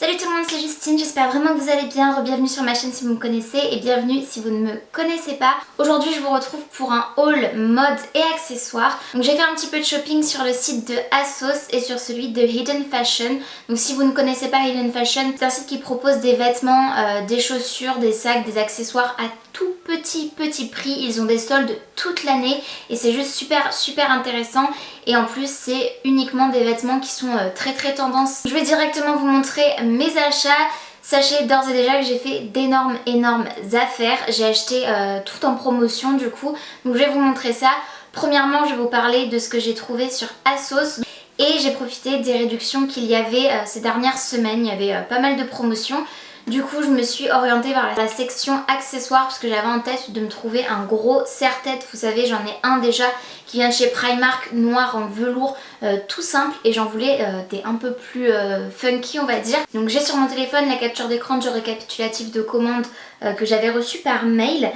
Salut tout le monde, c'est Justine, j'espère vraiment que vous allez bien. Bienvenue sur ma chaîne si vous me connaissez et bienvenue si vous ne me connaissez pas. Aujourd'hui je vous retrouve pour un haul mode et accessoires. Donc j'ai fait un petit peu de shopping sur le site de ASOS et sur celui de Hidden Fashion. Donc si vous ne connaissez pas Hidden Fashion, c'est un site qui propose des vêtements, des chaussures, des sacs, des accessoires à tout petit prix. Ils ont des soldes toute l'année et c'est juste super intéressant. Et en plus c'est uniquement des vêtements qui sont très tendance. Je vais directement vous montrer mes achats. Sachez d'ores et déjà que j'ai fait d'énormes affaires. J'ai acheté tout en promotion du coup. Donc je vais vous montrer ça. Premièrement je vais vous parler de ce que j'ai trouvé sur ASOS. Et j'ai profité des réductions qu'il y avait ces dernières semaines. Il y avait pas mal de promotions. Du coup je me suis orientée vers la section accessoires parce que j'avais en tête de me trouver un gros serre-tête. Vous savez j'en ai un déjà qui vient de chez Primark, noir en velours, tout simple, et j'en voulais des un peu plus funky on va dire. Donc j'ai sur mon téléphone la capture d'écran du récapitulatif de commande que j'avais reçu par mail.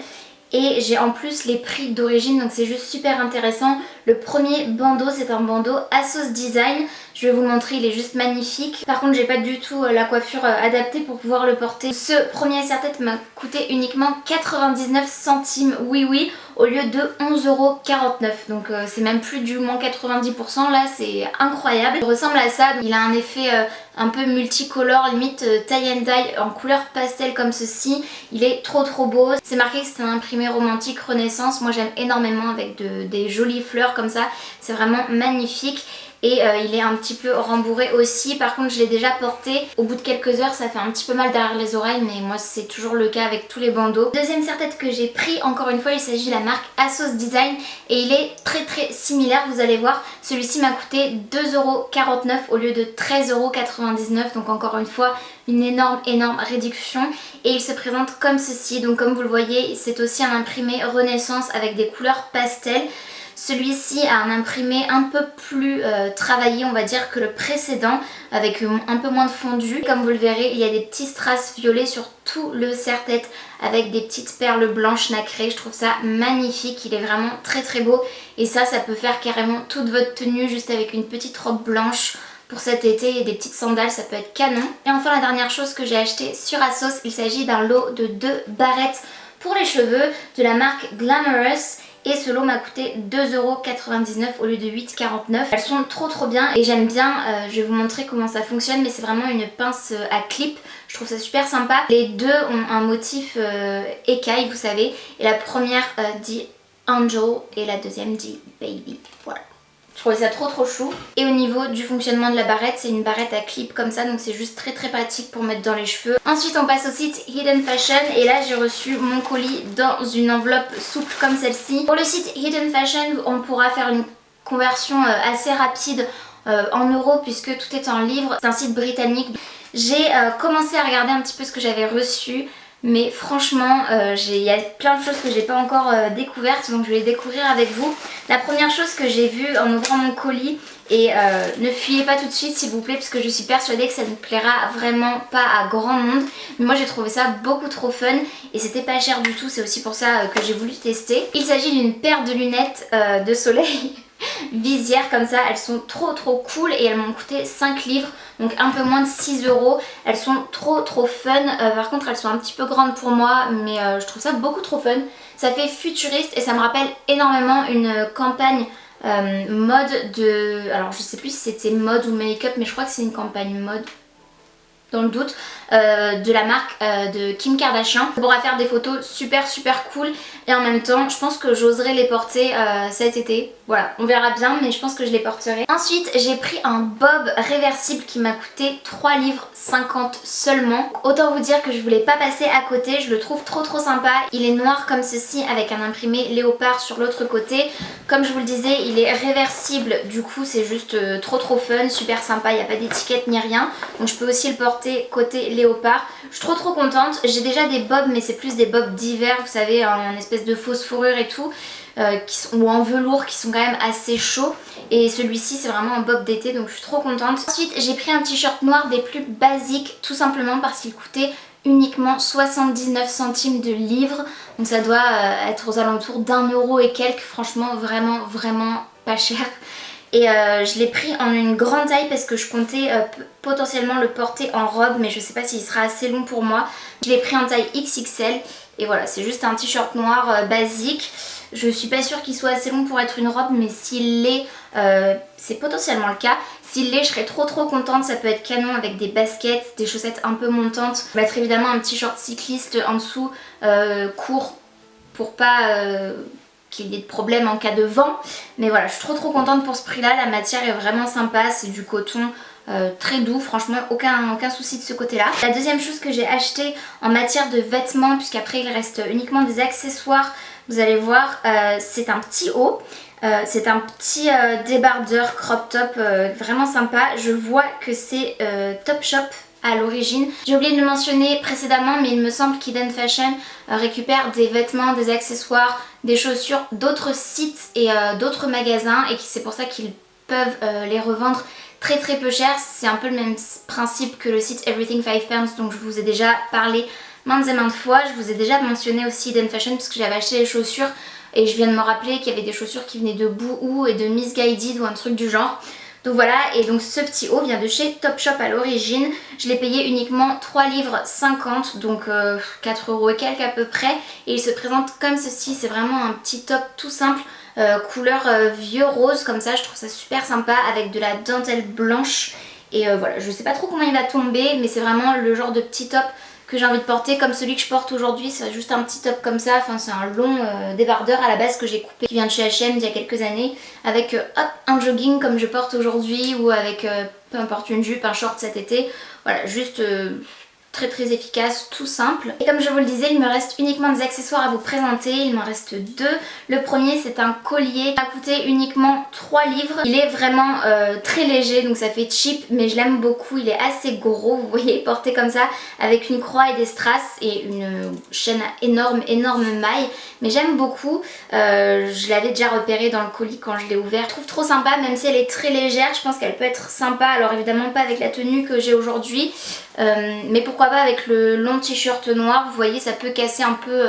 Et j'ai en plus les prix d'origine, donc c'est juste super intéressant. Le premier bandeau, c'est un bandeau ASOS Design. Je vais vous le montrer, il est juste magnifique. Par contre, j'ai pas du tout la coiffure adaptée pour pouvoir le porter. Ce premier serre-tête m'a coûté uniquement 99 centimes, oui, au lieu de 11,49 €. Donc c'est même plus du moins 90%, là c'est incroyable. Il ressemble à ça, il a un effet un peu multicolore, limite tie and dye en couleur pastel comme ceci. Il est trop beau. C'est marqué que c'est un imprimé romantique Renaissance. Moi j'aime énormément avec des jolies fleurs comme ça. C'est vraiment magnifique. Et il est un petit peu rembourré aussi. Par contre je l'ai déjà porté. Au bout de quelques heures ça fait un petit peu mal derrière les oreilles, mais moi c'est toujours le cas avec tous les bandeaux. Deuxième serre-tête que j'ai pris, encore une fois il s'agit de la marque ASOS Design. Et il est très similaire, vous allez voir. Celui-ci m'a coûté 2,49 € au lieu de 13,99 €. Donc encore une fois une énorme réduction. Et il se présente comme ceci. Donc comme vous le voyez c'est aussi un imprimé Renaissance avec des couleurs pastel. Celui-ci a un imprimé un peu plus travaillé on va dire que le précédent, avec un peu moins de fondu. Comme vous le verrez il y a des petits strass violets sur tout le serre-tête avec des petites perles blanches nacrées. Je trouve ça magnifique, il est vraiment très beau. Et ça peut faire carrément toute votre tenue juste avec une petite robe blanche pour cet été et des petites sandales, ça peut être canon. Et enfin la dernière chose que j'ai acheté sur ASOS, il s'agit d'un lot de 2 barrettes pour les cheveux de la marque Glamorous. Et ce lot m'a coûté 2,99 € au lieu de 8,49 €. Elles sont trop bien et j'aime bien, je vais vous montrer comment ça fonctionne, mais c'est vraiment une pince à clip. Je trouve ça super sympa. Les deux ont un motif écaille, vous savez. Et la première dit Angel et la deuxième dit Baby. Voilà. Je trouvais ça trop chou. Et au niveau du fonctionnement de la barrette, c'est une barrette à clip comme ça, donc c'est juste très pratique pour mettre dans les cheveux. Ensuite on passe au site Hidden Fashion et là j'ai reçu mon colis dans une enveloppe souple comme celle-ci. Pour le site Hidden Fashion on pourra faire une conversion assez rapide en euros puisque tout est en livres. C'est un site britannique. J'ai commencé à regarder un petit peu ce que j'avais reçu. Mais franchement, il y a plein de choses que j'ai pas encore découvertes, donc je vais les découvrir avec vous. La première chose que j'ai vue en ouvrant mon colis, et ne fuyez pas tout de suite s'il vous plaît, parce que je suis persuadée que ça ne plaira vraiment pas à grand monde. Mais moi j'ai trouvé ça beaucoup trop fun et c'était pas cher du tout, c'est aussi pour ça que j'ai voulu tester. Il s'agit d'une paire de lunettes de soleil visière comme ça, elles sont trop cool et elles m'ont coûté 5 livres, donc un peu moins de 6 €. Elles sont trop fun, par contre elles sont un petit peu grandes pour moi, mais je trouve ça beaucoup trop fun. Ça fait futuriste et ça me rappelle énormément une campagne mode de... Alors je sais plus si c'était mode ou make-up, mais je crois que c'est une campagne mode dans le doute, de la marque de Kim Kardashian. On pourra faire des photos super cool et en même temps je pense que j'oserais les porter cet été. Voilà, on verra bien, mais je pense que je les porterai. Ensuite j'ai pris un bob réversible qui m'a coûté 3,50 livres seulement. Autant vous dire que je voulais pas passer à côté, je le trouve trop sympa. Il est noir comme ceci avec un imprimé léopard sur l'autre côté. Comme je vous le disais il est réversible, du coup c'est juste trop fun, super sympa, il n'y a pas d'étiquette ni rien. Donc je peux aussi le porter côté léopard. Je suis trop contente. J'ai déjà des bobs mais c'est plus des bobs d'hiver, vous savez, en espèce de fausse fourrure et tout. Ou en velours qui sont quand même assez chauds, et celui-ci c'est vraiment un bob d'été, donc je suis trop contente. Ensuite j'ai pris un t-shirt noir des plus basiques, tout simplement parce qu'il coûtait uniquement 79 centimes de livre, donc ça doit être aux alentours d'1 € et quelques, franchement vraiment pas cher. et je l'ai pris en une grande taille parce que je comptais potentiellement le porter en robe, mais je sais pas s'il sera assez long pour moi. Je l'ai pris en taille XXL et voilà, c'est juste un t-shirt noir basique. Je suis pas sûre qu'il soit assez long pour être une robe, mais s'il l'est, c'est potentiellement le cas. S'il l'est, je serais trop contente. Ça peut être canon avec des baskets, des chaussettes un peu montantes. Je vais mettre évidemment un petit short cycliste en dessous, court, pour pas qu'il y ait de problème en cas de vent. Mais voilà, je suis trop contente pour ce prix-là. La matière est vraiment sympa, c'est du coton. Très doux, franchement aucun souci de ce côté là. La deuxième chose que j'ai acheté en matière de vêtements, puisqu'après il reste uniquement des accessoires, vous allez voir, c'est un petit haut. C'est un petit débardeur crop top vraiment sympa. Je vois que c'est Topshop à l'origine. J'ai oublié de le mentionner précédemment, mais il me semble qu'Eden Fashion récupère des vêtements, des accessoires, des chaussures d'autres sites et d'autres magasins, et c'est pour ça qu'ils peuvent les revendre très peu cher. C'est un peu le même principe que le site Everything 5 Pounds, donc je vous ai déjà parlé maintes et maintes fois. Je vous ai déjà mentionné aussi Eden Fashion parce que j'avais acheté les chaussures et je viens de me rappeler qu'il y avait des chaussures qui venaient de Boohoo et de Missguided ou un truc du genre. Donc voilà, et donc ce petit haut vient de chez Topshop à l'origine. Je l'ai payé uniquement 3,50 livres, donc 4 € et quelques à peu près. Et il se présente comme ceci, c'est vraiment un petit top tout simple. Couleur vieux rose comme ça, je trouve ça super sympa avec de la dentelle blanche. Et voilà, je sais pas trop comment il va tomber, mais c'est vraiment le genre de petit top que j'ai envie de porter, comme celui que je porte aujourd'hui. C'est juste un petit top comme ça, enfin c'est un long débardeur à la base que j'ai coupé, qui vient de chez H&M il y a quelques années, avec hop, un jogging comme je porte aujourd'hui, ou avec peu importe une jupe, un short cet été. Voilà, juste très efficace, tout simple. Et comme je vous le disais, il me reste uniquement des accessoires à vous présenter. Il m'en reste deux. Le premier, c'est un collier qui a coûté uniquement 3 livres. Il est vraiment très léger, donc ça fait cheap, mais je l'aime beaucoup. Il est assez gros, vous voyez, porté comme ça, avec une croix et des strass et une chaîne à énorme maille. Mais j'aime beaucoup. Je l'avais déjà repéré dans le colis quand je l'ai ouvert. Je trouve trop sympa, même si elle est très légère. Je pense qu'elle peut être sympa. Alors évidemment pas avec la tenue que j'ai aujourd'hui, mais pourquoi pas avec le long t-shirt noir. Vous voyez, ça peut casser un peu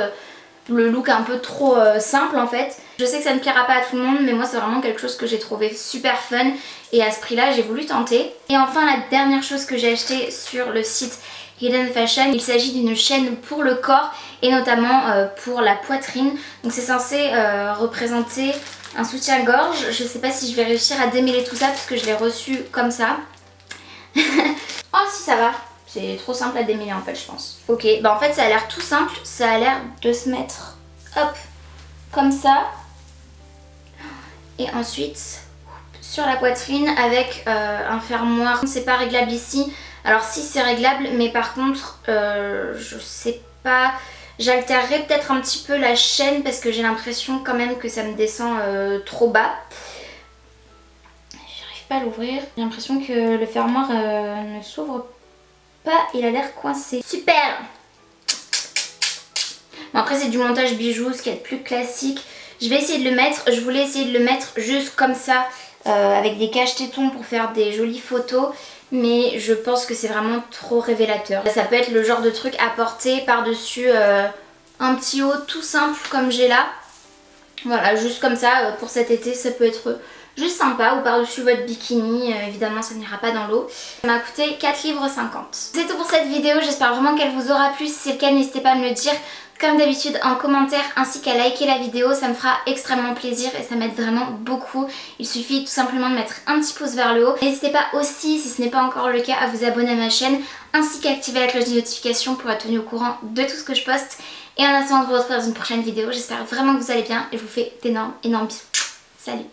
le look un peu trop simple en fait. Je sais que ça ne plaira pas à tout le monde, mais moi c'est vraiment quelque chose que j'ai trouvé super fun, et à ce prix là j'ai voulu tenter. Et enfin, la dernière chose que j'ai acheté sur le site Eden Fashion, il s'agit d'une chaîne pour le corps et notamment pour la poitrine. Donc c'est censé représenter un soutien-gorge. Je sais pas si je vais réussir à démêler tout ça parce que je l'ai reçu comme ça. Oh si, ça va. C'est trop simple à démêler en fait, je pense. Ok, bah en fait ça a l'air tout simple. Ça a l'air de se mettre hop comme ça, et ensuite sur la poitrine avec un fermoir. C'est pas réglable ici. Alors si, c'est réglable, mais par contre je sais pas, j'altérerai peut-être un petit peu la chaîne parce que j'ai l'impression quand même que ça me descend trop bas. J'arrive pas à l'ouvrir, j'ai l'impression que le fermoir ne s'ouvre pas, il a l'air coincé. Super! Bon, après c'est du montage bijoux, ce qui est plus classique. Je vais essayer de le mettre, je voulais essayer de le mettre juste comme ça, avec des cache-tétons pour faire des jolies photos, mais je pense que c'est vraiment trop révélateur. Ça peut être le genre de truc à porter par-dessus un petit haut tout simple comme j'ai là. Voilà, juste comme ça, pour cet été, ça peut être juste sympa, ou par-dessus votre bikini, évidemment ça n'ira pas dans l'eau. Ça m'a coûté 4,50 livres. C'est tout pour cette vidéo, j'espère vraiment qu'elle vous aura plu. Si c'est le cas, n'hésitez pas à me le dire comme d'habitude en commentaire, ainsi qu'à liker la vidéo. Ça me fera extrêmement plaisir et ça m'aide vraiment beaucoup. Il suffit tout simplement de mettre un petit pouce vers le haut. N'hésitez pas aussi, si ce n'est pas encore le cas, à vous abonner à ma chaîne, ainsi qu'à activer la cloche de notification pour être tenu au courant de tout ce que je poste. Et en attendant de vous retrouver dans une prochaine vidéo, j'espère vraiment que vous allez bien et je vous fais d'énormes bisous. Salut!